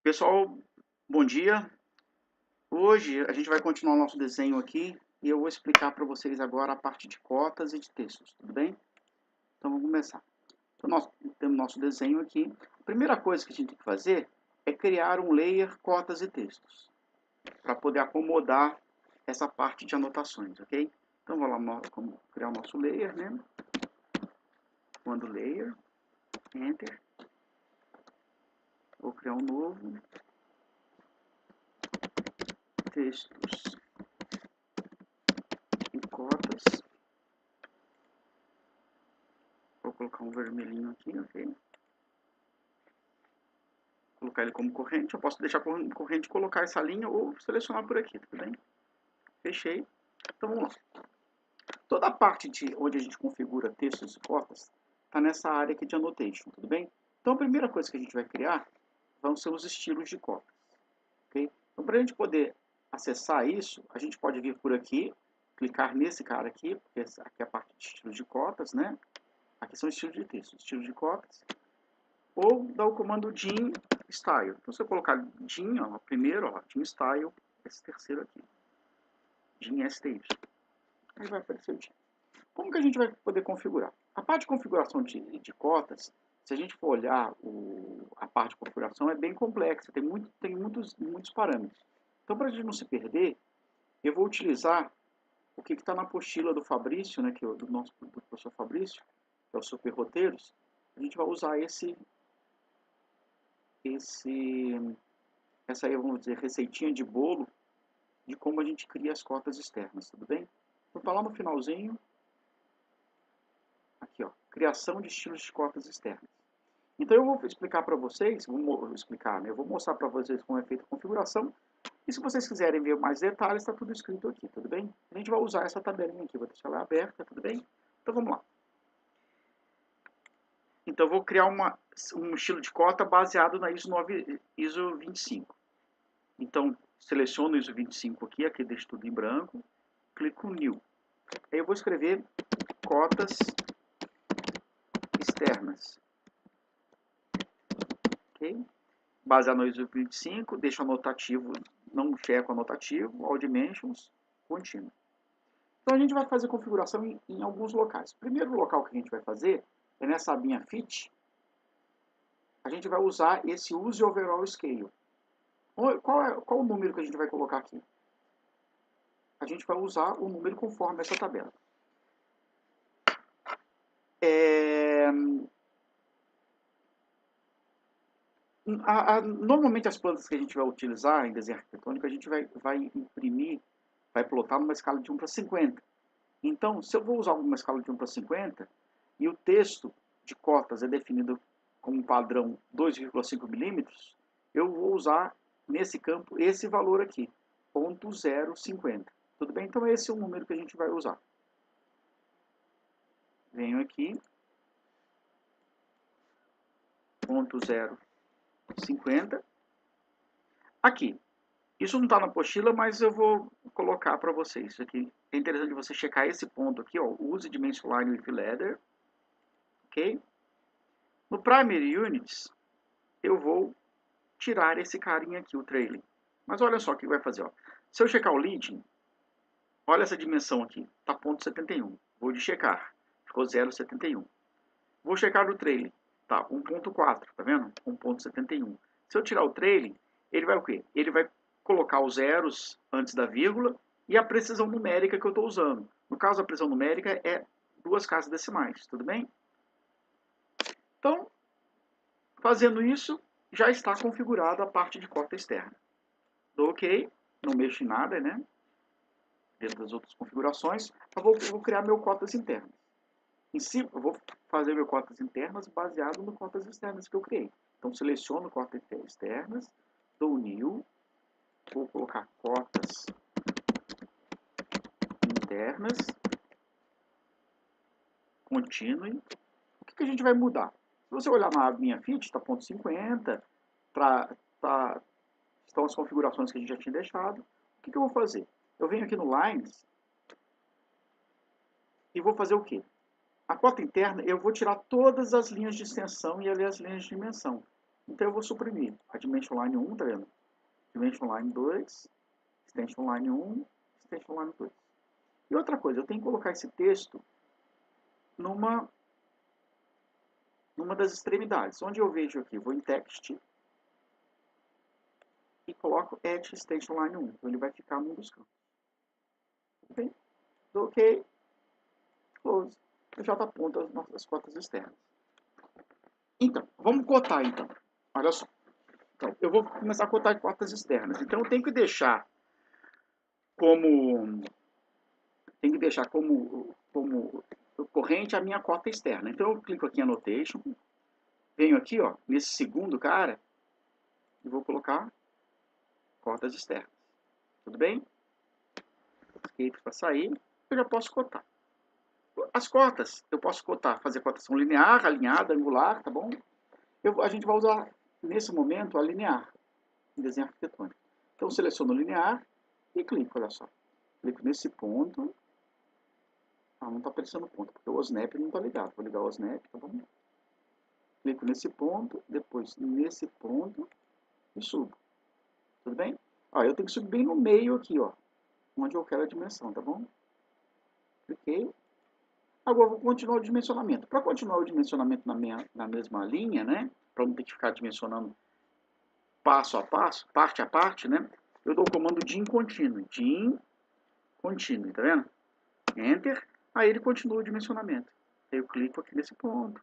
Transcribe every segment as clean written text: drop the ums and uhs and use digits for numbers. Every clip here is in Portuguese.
Pessoal, bom dia. Hoje a gente vai continuar o nosso desenho aqui e eu vou explicar para vocês agora a parte de cotas e de textos, tudo bem? Então vamos começar. Então nós temos nosso desenho aqui. A primeira coisa que a gente tem que fazer é criar um layer cotas e textos para poder acomodar essa parte de anotações, ok? Então vamos lá, como criar o nosso layer, né? Comando layer, enter. Vou criar um novo textos e cotas. Vou colocar um vermelhinho aqui, ok? Colocar ele como corrente. Eu posso deixar como corrente, colocar essa linha ou selecionar por aqui, tudo bem? Fechei. Então vamos lá. Toda a parte de onde a gente configura textos e cotas está nessa área aqui de annotation, tudo bem? Então a primeira coisa que a gente vai criar vão ser os estilos de cotas, ok? Então para a gente poder acessar isso, a gente pode vir por aqui, clicar nesse cara aqui, porque aqui é a parte de estilos de cotas, né? Aqui são estilos de texto, estilos de cotas. Ou dar o comando dim style. Então, se eu colocar dim, ó, primeiro, ó, dim style, esse terceiro aqui. Dim style. Aí vai aparecer o dim. Como que a gente vai poder configurar? A parte de configuração de cotas, se a gente for olhar a parte de configuração, é bem complexa, tem muitos parâmetros. Então, para a gente não se perder, eu vou utilizar o que está na apostila do Fabrício, né, que é do professor Fabrício, que é o Super Roteiros. A gente vai usar essa aí, vamos dizer, receitinha de bolo de como a gente cria as cotas externas, tudo bem? Então tá lá no finalzinho, aqui ó, criação de estilos de cotas externas. Então eu vou explicar para vocês, eu vou mostrar para vocês como é feita a configuração, e se vocês quiserem ver mais detalhes, está tudo escrito aqui, tudo bem? A gente vai usar essa tabelinha aqui, vou deixar ela aberta, tudo bem? Então vamos lá. Então eu vou criar um estilo de cota baseado na ISO 25. Então, seleciono o ISO 25 aqui, deixo tudo em branco, clico New. Aí eu vou escrever cotas externas. Ok? Baseado no ISO 25, deixo anotativo, não checo anotativo, all dimensions, contínuo. Então a gente vai fazer configuração em alguns locais. O primeiro local que a gente vai fazer é nessa abinha Fit. A gente vai usar esse Use Overall Scale. Qual o número que a gente vai colocar aqui? A gente vai usar o número conforme essa tabela. Normalmente as plantas que a gente vai utilizar em desenho arquitetônico, a gente vai imprimir, vai plotar numa escala de 1 para 50. Então, se eu vou usar uma escala de 1 para 50, e o texto de cotas é definido como padrão 2,5 milímetros, eu vou usar nesse campo esse valor aqui, 0,050. Tudo bem? Então esse é o número que a gente vai usar. Venho aqui, 0,050. Aqui, isso não está na apostila, mas eu vou colocar para vocês. Isso aqui é interessante você checar esse ponto aqui, ó, use Dimension Line with Leather, ok? No Primary Units, eu vou tirar esse carinha aqui, o trailing. Mas olha só o que vai fazer, ó. Se eu checar o leading, olha essa dimensão aqui, tá 0,71. Vou de checar, ficou 0,71. Vou checar o trailing, tá 1,4, tá vendo? 1,71. Se eu tirar o trailing, ele vai o quê? Ele vai colocar os zeros antes da vírgula e a precisão numérica que eu estou usando. No caso, a precisão numérica é 2 casas decimais, tudo bem? Então, fazendo isso, já está configurada a parte de cota externa. Dou OK, não mexo em nada, né? Dentro das outras configurações, eu vou criar meu cotas internas. Em cima, eu vou fazer meu cotas internas baseado no cotas externas que eu criei. Então, seleciono cotas externas, dou New, vou colocar cotas internas, continue. O que a gente vai mudar? Se você olhar na minha Fit, está ponto 50, estão as configurações que a gente já tinha deixado. O que eu vou fazer? Eu venho aqui no Lines e vou fazer o quê? A cota interna, eu vou tirar todas as linhas de extensão e ali as linhas de dimensão. Então eu vou suprimir a Dimension Line 1, tá vendo? Dimension Line 2, Extension Line 1, Extension Line 2. E outra coisa, eu tenho que colocar esse texto numa das extremidades. Onde eu vejo aqui, vou em Text e coloco Add Extension Line 1. Então ele vai ficar num dos campos. Ok? Dou OK, Close. Eu já aponto as nossas cotas externas. Então, vamos cotar então. Olha só. Então, eu vou começar a cotar cotas externas. Então eu tenho que deixar como corrente a minha cota externa. Então eu clico aqui em Annotation, venho aqui, ó, nesse segundo cara, e vou colocar cotas externas. Tudo bem? Escape para sair, eu já posso cotar. As cotas, eu posso cotar, fazer cotação linear, alinhada, angular, tá bom? A gente vai usar, nesse momento, a linear, em desenho arquitetônico. Então, seleciono linear e clico, olha só. Clico nesse ponto. Ah, não está aparecendo ponto, porque o OSNAP não está ligado. Vou ligar o OSNAP, tá bom? Clico nesse ponto, depois nesse ponto e subo. Tudo bem? Ó, eu tenho que subir bem no meio aqui, ó, onde eu quero a dimensão, tá bom? Cliquei. Agora eu vou continuar o dimensionamento. Para continuar o dimensionamento na mesma linha, né? Para não ter que ficar dimensionando passo a passo, parte a parte, né? Eu dou o comando dim contínuo. Dim contínuo, tá vendo? Enter. Aí ele continua o dimensionamento. Aí eu clico aqui nesse ponto.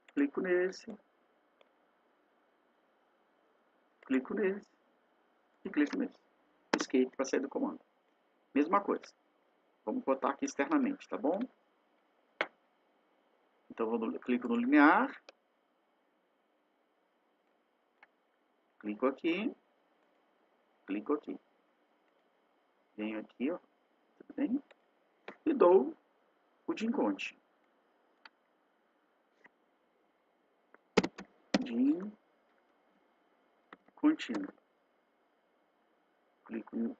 Clico nesse. Clico nesse. E clico nesse. Escape para sair do comando. Mesma coisa. Vamos botar aqui externamente, tá bom? Então eu clico no linear. Clico aqui. Clico aqui. Venho aqui, ó. Tudo bem? E dou o dim conte. Dim contínuo. Clico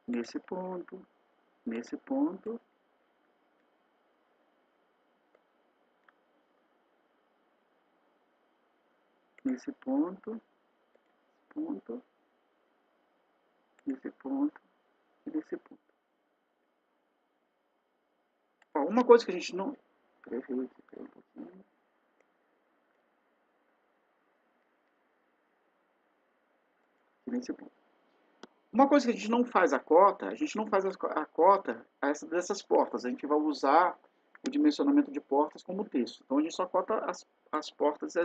nesse ponto, nesse ponto. Nesse ponto, ponto, nesse ponto e nesse ponto. Ó, uma coisa que a gente não... Nesse ponto. Uma coisa que a gente não faz a cota, a cota dessas portas. A gente vai usar o dimensionamento de portas como texto. Então a gente só cota as portas,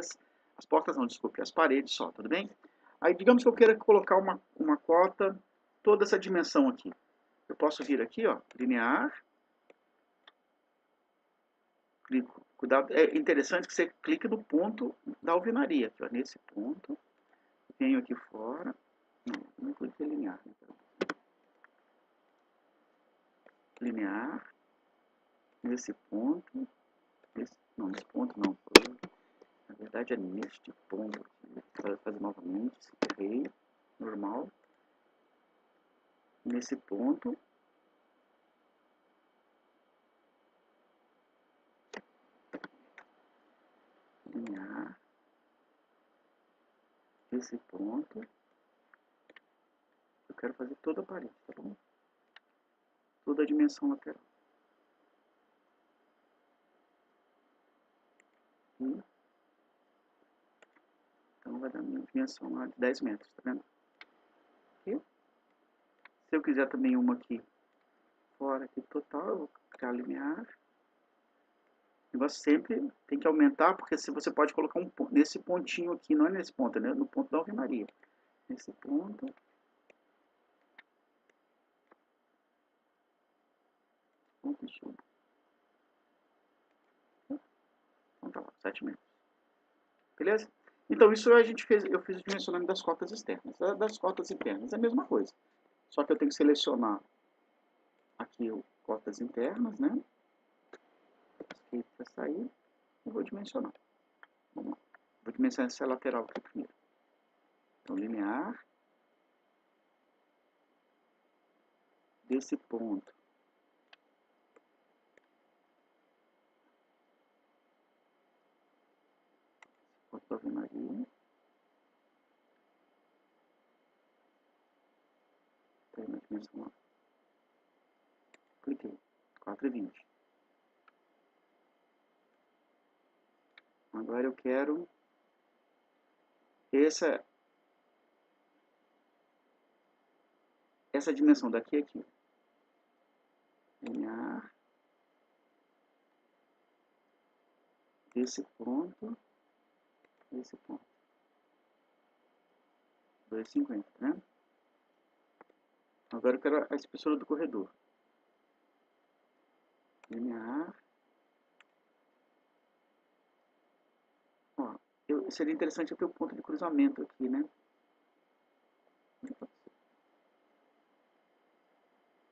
as portas não, desculpe, as paredes só, tudo bem? Aí digamos que eu queira colocar uma cota, toda essa dimensão aqui. Eu posso vir aqui, ó, linear, clico. Cuidado, é interessante que você clique no ponto da alvenaria, aqui, ó, nesse ponto. Venho aqui fora. Não cliquei linear. Linear. Nesse ponto. Nesse ponto não. Na verdade é neste ponto aqui. Vou fazer novamente. Errei. Normal. Nesse ponto. Linear. Esse ponto. Eu quero fazer toda a parede, tá bom? Toda a dimensão lateral. Então vai dar uma dimensão lá de 10 metros, tá vendo? Aqui. Se eu quiser também uma aqui fora, aqui total, eu vou criar linear. O negócio sempre tem que aumentar, porque se você pode colocar um ponto, nesse pontinho aqui, não é nesse ponto, né? No ponto da alvenaria. Nesse ponto. Ponto de chuva. Então tá lá, 7 metros. Beleza? Então isso eu fiz o dimensionamento das cotas externas. Das cotas internas é a mesma coisa. Só que eu tenho que selecionar aqui o cotas internas, né? Escape para sair. E vou dimensionar. Vamos lá. Vou dimensionar essa lateral aqui primeiro. Então, linear. Desse ponto. Ave Maria. Tem uma dimensão lá. Cliquei. 4,20. Agora eu quero essa dimensão daqui a aqui. Linear. Esse ponto. Esse ponto. 2,50, né? Agora eu quero a espessura do corredor. Linear. Ó, seria interessante eu ter o ponto de cruzamento aqui, né?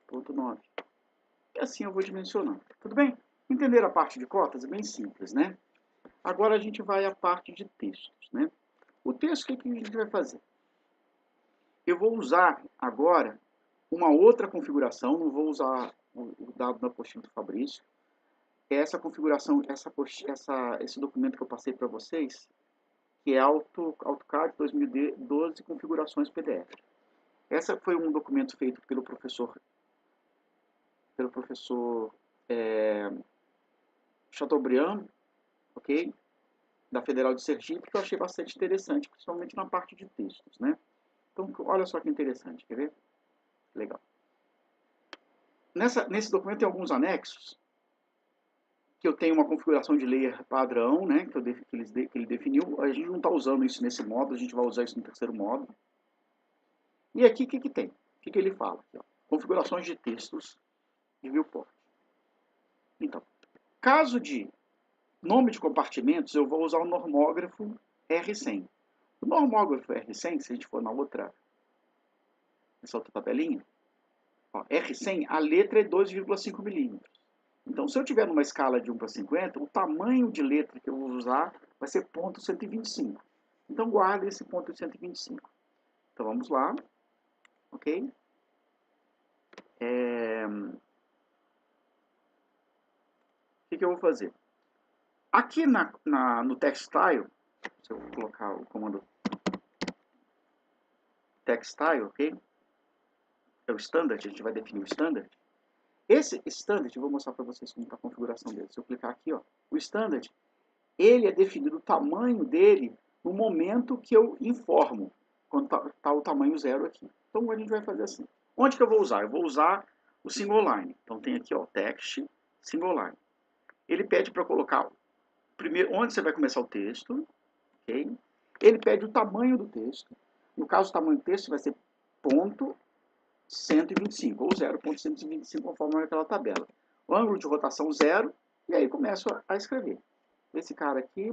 Ponto 9. E assim eu vou dimensionando. Tudo bem? Entender a parte de cotas é bem simples, né? Agora a gente vai à parte de textos, né? O texto, o que a gente vai fazer? Eu vou usar agora uma outra configuração, não vou usar o dado da apostila do Fabrício. Essa configuração, esse documento que eu passei para vocês, que é AutoCAD 2012 Configurações PDF. Essa foi um documento feito pelo professor Chateaubriand, ok? Da Federal de Sergipe, que eu achei bastante interessante, principalmente na parte de textos, né? Então, olha só que interessante, quer ver? Legal. Nesse documento tem alguns anexos, que eu tenho uma configuração de layer padrão, né, que ele definiu. A gente não está usando isso nesse módulo, a gente vai usar isso no terceiro módulo. E aqui, o que tem? O que ele fala? Aqui, ó, configurações de textos de viewport. Então, caso de nome de compartimentos, eu vou usar o normógrafo R100. O normógrafo R100, se a gente for nessa outra tabelinha, ó, R100, a letra é 2,5 milímetros. Então, se eu tiver numa escala de 1 para 50, o tamanho de letra que eu vou usar vai ser ponto 125. Então, guarda esse ponto 125. Então, vamos lá. Ok? O que eu vou fazer? Aqui no textile, se eu colocar o comando textile, ok? É o standard, a gente vai definir o standard. Esse standard, eu vou mostrar para vocês como está a configuração dele. Se eu clicar aqui, ó, o standard, ele é definido o tamanho dele no momento que eu informo, quando está o tamanho 0 aqui. Então, a gente vai fazer assim. Onde que eu vou usar? Eu vou usar o single line. Então, tem aqui, ó, text, single line. Ele pede para colocar primeiro onde você vai começar o texto, ok? Ele pede o tamanho do texto. No caso, o tamanho do texto vai ser ponto 125, ou 0,125, conforme aquela tabela. O ângulo de rotação 0, e aí começo a escrever. Esse cara aqui,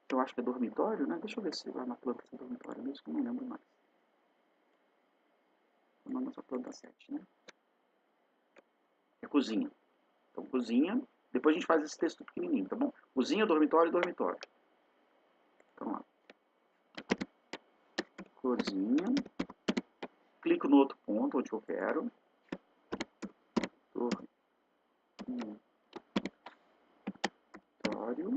eu acho que é dormitório, né? Deixa eu ver se lá na planta é dormitório mesmo, que eu não lembro mais. Não, nossa planta 7, né? É cozinha. Então, cozinha. Depois a gente faz esse texto pequenininho, tá bom? Cozinha, dormitório, dormitório. Então, lá. Cozinha. Clico no outro ponto, onde eu quero. Dormitório.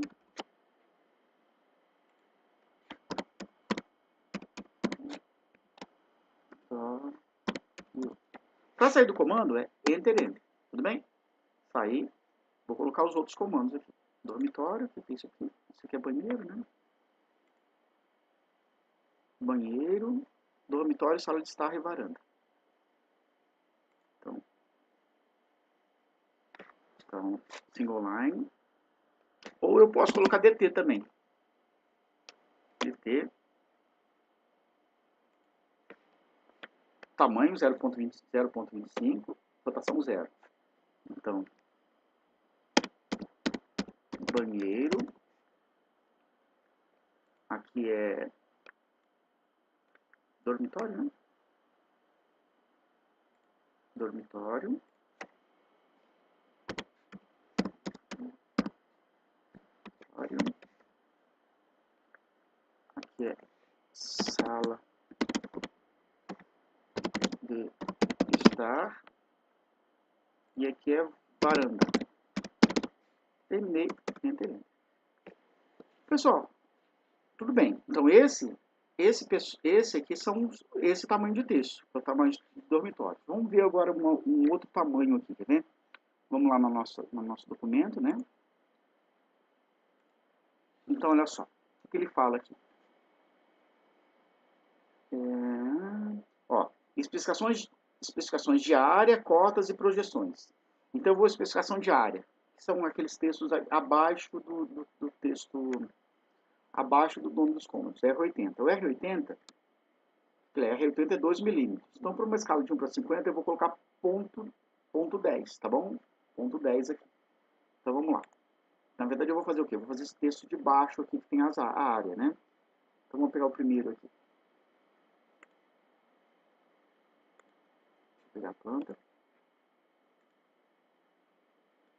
Para sair do comando é Enter, Enter. Tudo bem? Sair. Vou colocar os outros comandos aqui. Dormitório, que tem isso aqui. Isso aqui é banheiro, né? Banheiro, dormitório, sala de estar e varanda. Então, single line. Ou eu posso colocar DT também. DT. Tamanho 0,25. Rotação 0. Então, banheiro. Aqui é dormitório, né? Dormitório. Aqui é sala de estar. E aqui é varanda. Terminei. Enter. Pessoal, tudo bem. Então, esse aqui são esse tamanho de texto, é o tamanho de dormitório. Vamos ver agora um outro tamanho aqui, quer ver? Vamos lá no nosso documento, né? Então, olha só, o que ele fala aqui. Ó, especificações de área, cotas e projeções. Então, eu vou especificação de área, que são aqueles textos abaixo do texto, abaixo do nome dos cômodos, R80. O R80 é 2 milímetros. Então, para uma escala de 1 para 50, eu vou colocar ponto 10, tá bom? Ponto 10 aqui. Então, vamos lá. Na verdade, eu vou fazer o quê? Eu vou fazer esse texto de baixo aqui, que tem a área, né? Então, vamos pegar o primeiro aqui. Deixa eu pegar a planta.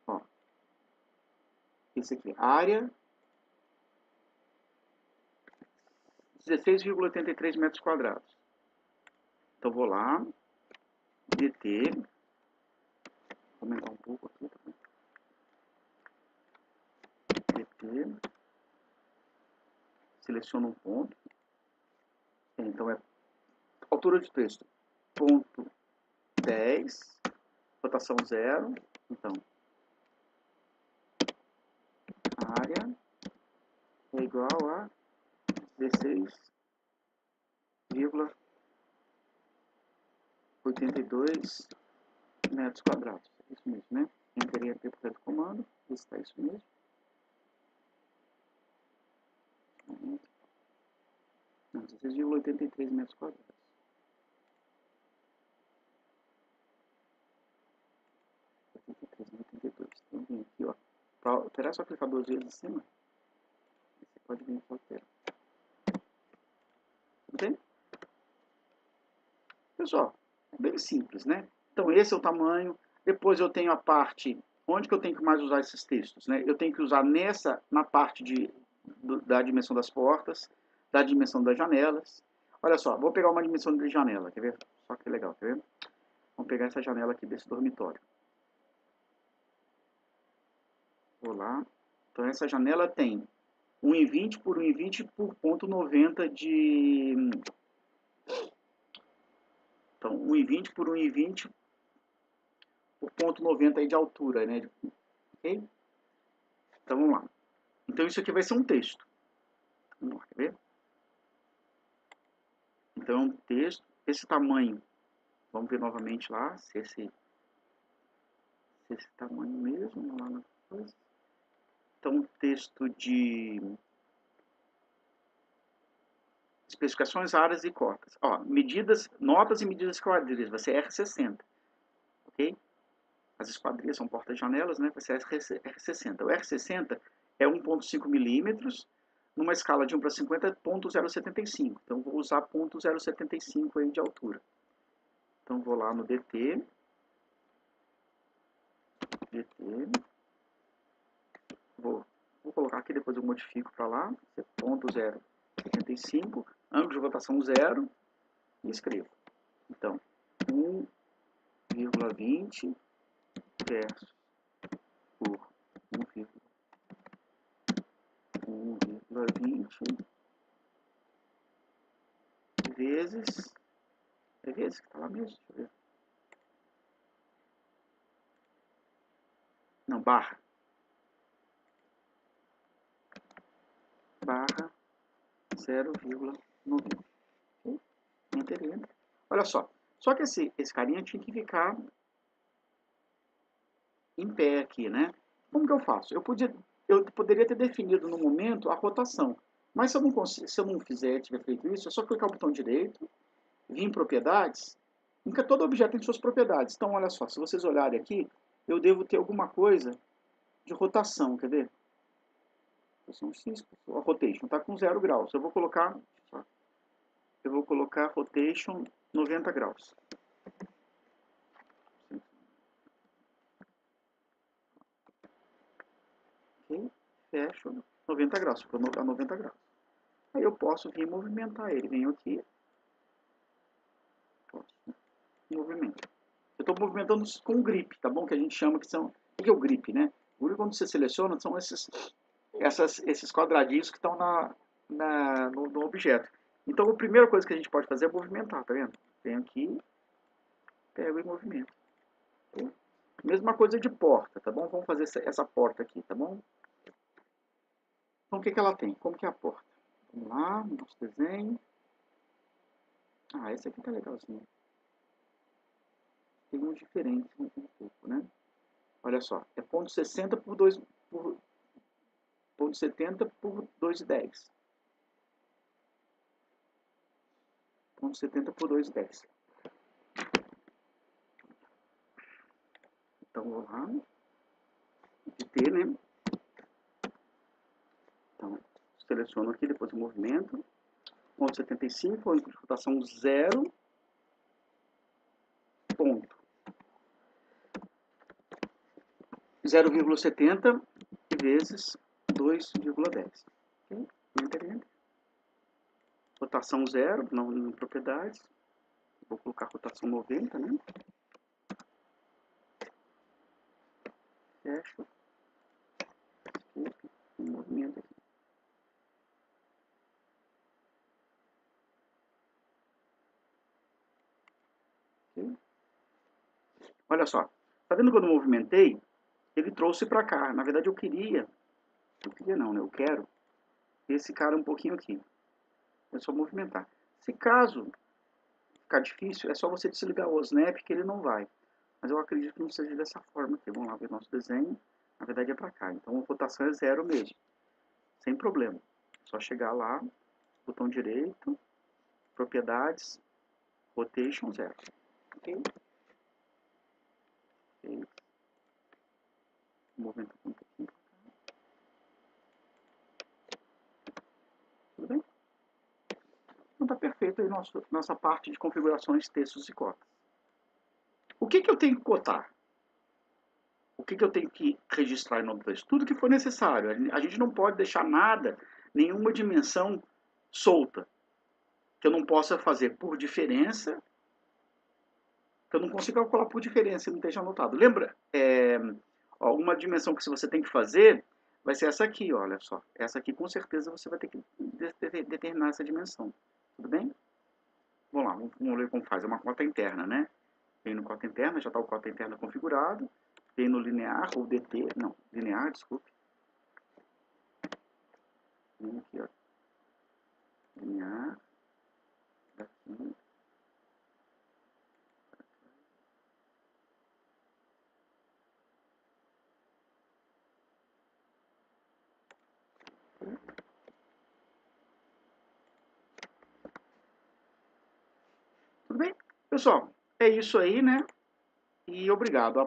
Ó. Esse aqui, área 16,83 metros quadrados. Então, vou lá, DT, vou aumentar um pouco aqui, tá? DT, seleciono um ponto. Então, é altura de texto, ponto 10, rotação 0. Então, área é igual a 16,82 metros quadrados. É isso mesmo, né? Entrei aqui para o comando, está isso mesmo. Não, 16,83 metros quadrados. Então, vem aqui, ó. Para alterar, só clicar 2 vezes em cima. Você pode vir para alterar. Entende? Pessoal, é bem simples, né? Então, esse é o tamanho. Depois eu tenho a parte... Onde que eu tenho que mais usar esses textos, né? Eu tenho que usar na parte da dimensão das portas, da dimensão das janelas. Olha só, vou pegar uma dimensão de janela, quer ver? Só que legal, quer ver? Vamos pegar essa janela aqui desse dormitório. Vou lá. Então, essa janela tem 1,20 por 1,20 por ponto 90 de... Então, 1,20 por 1,20 por ponto 90 aí de altura, né? Ok? Então, vamos lá. Então, isso aqui vai ser um texto. Vamos lá, quer ver? Então, é um texto, esse tamanho. Vamos ver novamente lá, se esse tamanho mesmo, vamos lá na coisa. Então, um texto de especificações, áreas e cotas. Ó, medidas, notas e medidas quadrilhas, vai ser R60, ok? As esquadrias são portas-janelas, né? Vai ser R60. O R60 é 1,5 milímetros, numa escala de 1 para 50, 0,075. Então, vou usar 0,075 aí de altura. Então, vou lá no DT. Vou colocar aqui, depois eu modifico para lá. 0,075. Ângulo de rotação 0. E escrevo. Então, 1,20 versus por 1,20 vezes... É vezes que está lá mesmo? Deixa eu ver. Não, barra 0,90. Enter. Olha só. Só que esse carinha tinha que ficar em pé aqui, né? Como que eu faço? Eu poderia ter definido no momento a rotação. Mas se eu não tiver feito isso, é só clicar o botão direito, vir em propriedades. Todo objeto tem suas propriedades. Então, olha só, se vocês olharem aqui, eu devo ter alguma coisa de rotação, quer ver? A rotation está com 0 graus. Eu vou colocar rotation 90 graus. Ok? Fecho 90 graus, ficou a 90 graus. Aí eu posso vir movimentar ele. Venho aqui. Movimento. Eu estou movimentando com grip, tá bom? Que a gente chama que são... O que é o grip, né? O grip, quando você seleciona, são esses esses quadradinhos que estão no objeto. Então, a primeira coisa que a gente pode fazer é movimentar, tá vendo? Venho aqui, pego e movimento. Tá? Mesma coisa de porta, tá bom? Vamos fazer essa porta aqui, tá bom? Então, o que ela tem? Como que é a porta? Vamos lá, nosso desenho. Ah, esse aqui tá legalzinho. Tem uns diferentes um pouco, né? Olha só, é ponto 60 por 2, ponto 70 por 2,10. Ponto 70 por 2,10. Então, vou lá, de T, né? Então, seleciono aqui, depois o movimento. Ponto 75, ângulo de rotação 0. Ponto. 0,70 vezes 2,10. Okay? Enter. Rotação 0, não em propriedades. Vou colocar rotação 90, né? Fecho. Um movimento aqui. Okay? Olha só. Tá vendo quando eu movimentei? Ele trouxe para cá. Na verdade, eu queria não, né? Eu quero esse cara um pouquinho aqui. É só movimentar. Se caso ficar difícil, é só você desligar o snap que ele não vai. Mas eu acredito que não seja dessa forma aqui. Vamos lá ver nosso desenho. Na verdade é para cá. Então a rotação é 0 mesmo. Sem problema. É só chegar lá, botão direito, propriedades, rotation 0. Ok? Ok. Movimento um pouquinho. Tudo bem? Então tá perfeito aí nossa parte de configurações, textos e cotas. O que eu tenho que cotar? O que eu tenho que registrar em nome do texto? Tudo que for necessário. A gente não pode deixar nada, nenhuma dimensão solta, que eu não possa fazer por diferença, que eu não consiga calcular por diferença e não esteja anotado. Lembra, uma dimensão que você tem que fazer vai ser essa aqui, olha só. Essa aqui com certeza você vai ter que determinar essa dimensão. Tudo bem? Vamos lá, vamos ver como faz. É uma cota interna, né? Vem no cota interna, já está o cota interna configurado. Vem no linear, ou DT, não, linear, desculpe. Vem aqui, ó. Linear. Daqui. Tudo bem? Pessoal, é isso aí, né? E obrigado.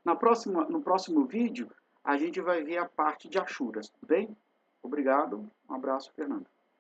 No próximo vídeo, a gente vai ver a parte de achuras, tudo bem? Obrigado. Um abraço, Fernando.